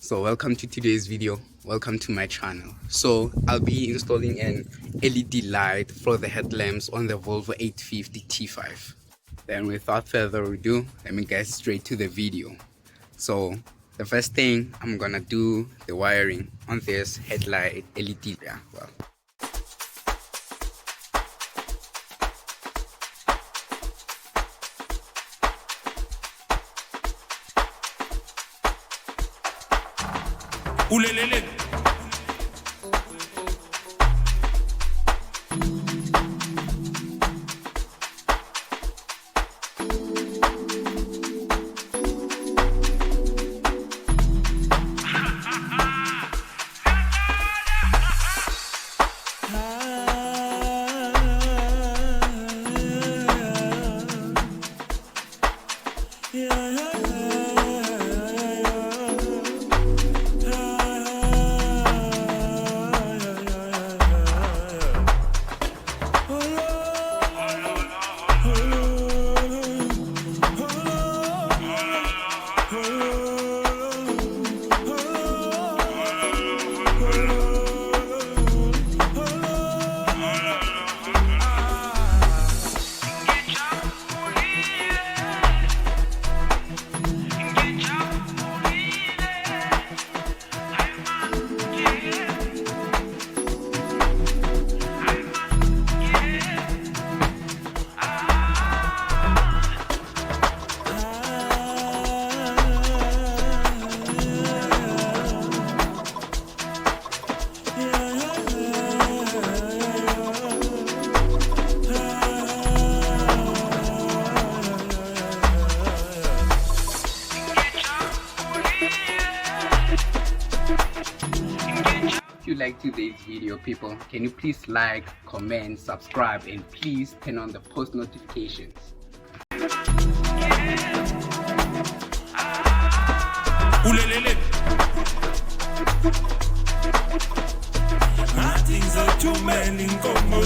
So welcome to today's video. Welcome to my channel. So I'll be installing an LED light for the headlamps on the Volvo 850 T5. Then without further ado, let me get straight to the video. So the first thing, I'm gonna do the wiring on this headlight LED. Ulelele. If you like today's video, people, can you please like, comment, subscribe, and please turn on the post notifications. Ulelele. Things are too many, como